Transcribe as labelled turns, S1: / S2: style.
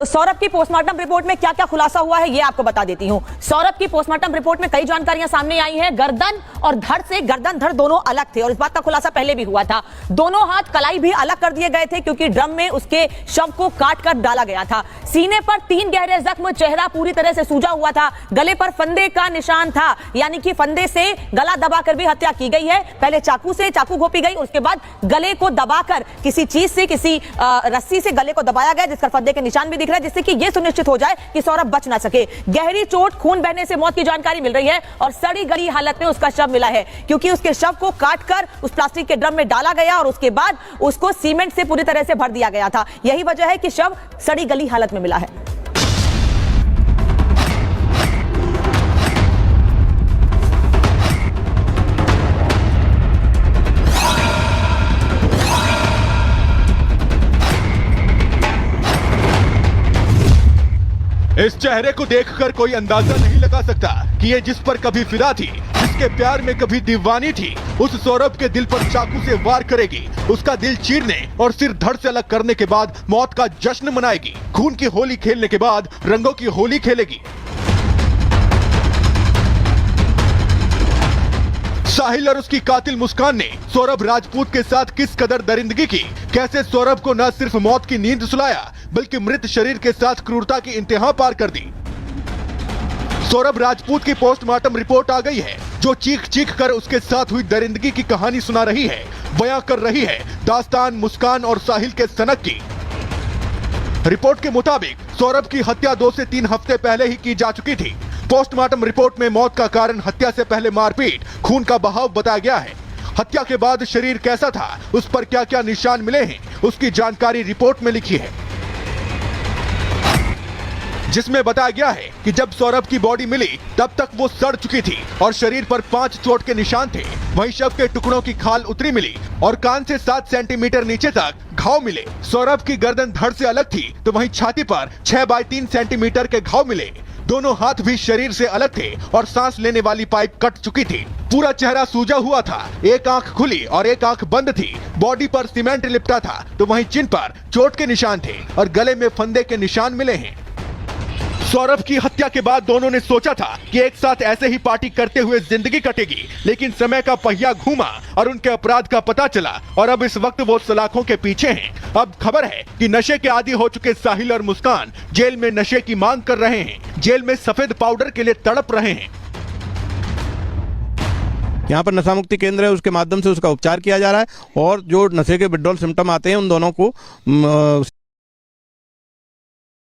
S1: तो सौरभ की postmortem report में क्या क्या खुलासा हुआ है ये आपको बता देती हूं। सौरभ की पोस्टमार्टम रिपोर्ट में कई जानकारियां सामने आई हैं। गर्दन और धड़ से गर्दन धड़ दोनों अलग थे और इस बात का खुलासा पहले भी हुआ था। दोनों हाथ कलाई भी अलग कर दिए गए थे क्योंकि ड्रम में उसके शव को काट कर डाला गया था। सीने पर 3 गहरे जख्म, चेहरा पूरी तरह से सूजा हुआ था। गले पर फंदे का निशान था, यानी कि फंदे से गला दबाकर भी हत्या की गई है। पहले चाकू घोंपी गई, उसके बाद गले को दबाकर किसी चीज से, किसी रस्सी से गले को दबाया गया, जिसका फंदे के निशान भी दिख रहा है, जिससे कि यह सुनिश्चित हो जाए कि सौरभ बच ना सके। गहरी चोट, खून बहने से मौत की जानकारी मिल रही है और सड़ी गली हालत में उसका शव मिला है क्योंकि उसके शव को काटकर उस प्लास्टिक के ड्रम में डाला गया और उसके बाद उसको सीमेंट से पूरी तरह से भर दिया गया था। यही वजह है कि शव सड़ी गली हालत में मिला है।
S2: इस चेहरे को देखकर कोई अंदाजा नहीं लगा सकता कि ये जिस पर कभी फिदा थी, जिसके प्यार में कभी दीवानी थी, उस सौरभ के दिल पर चाकू से वार करेगी, उसका दिल चीरने और सिर धड़ से अलग करने के बाद मौत का जश्न मनाएगी। खून की होली खेलने के बाद रंगों की होली खेलेगी। साहिल और उसकी कातिल मुस्कान ने सौरभ राजपूत के साथ किस कदर दरिंदगी की, कैसे सौरभ को न सिर्फ मौत की नींद सुलाया बल्कि मृत शरीर के साथ क्रूरता की इंतहा पार कर दी। सौरभ राजपूत की पोस्टमार्टम रिपोर्ट आ गई है जो चीख चीख कर उसके साथ हुई दरिंदगी की कहानी सुना रही है, बयां कर रही है दास्तान मुस्कान और साहिल के सनक की। रिपोर्ट के मुताबिक सौरभ की हत्या 2 से 3 हफ्ते पहले ही की जा चुकी थी। पोस्टमार्टम रिपोर्ट में मौत का कारण हत्या से पहले मारपीट, खून का बहाव बताया गया है। हत्या के बाद शरीर कैसा था, उस पर क्या क्या निशान मिले हैं, उसकी जानकारी रिपोर्ट में लिखी है, जिसमें बताया गया है कि जब सौरभ की बॉडी मिली तब तक वो सड़ चुकी थी और शरीर पर 5 चोट के निशान थे। वहीं शव के टुकड़ों की खाल उतरी मिली और कान से 7 सेंटीमीटर नीचे तक घाव मिले। सौरभ की गर्दन धड़ से अलग थी तो वहीं छाती पर 6 बाय 3 सेंटीमीटर के घाव मिले। दोनों हाथ भी शरीर से अलग थे और सांस लेने वाली पाइप कट चुकी थी। पूरा चेहरा सूजा हुआ था, एक आंख खुली और एक आंख बंद थी। बॉडी पर सीमेंट लिपटा था तो वहीं चिन पर चोट के निशान थे और गले में फंदे के निशान मिले हैं। सौरभ की हत्या के बाद दोनों ने सोचा था कि एक साथ ऐसे ही पार्टी करते हुए जिंदगी कटेगी, लेकिन समय का पहिया घूमा और उनके अपराध का पता चला और अब इस वक्त वो सलाखों के पीछे हैं। अब खबर है कि नशे के आदी हो चुके साहिल और मुस्कान जेल में नशे की मांग कर रहे हैं, जेल में सफेद पाउडर के लिए तड़प रहे हैं।
S3: यहाँ पर नशा मुक्ति केंद्र है, उसके माध्यम से उसका उपचार किया जा रहा है और जो नशे के विड्रॉल सिम्टम आते हैं उन दोनों को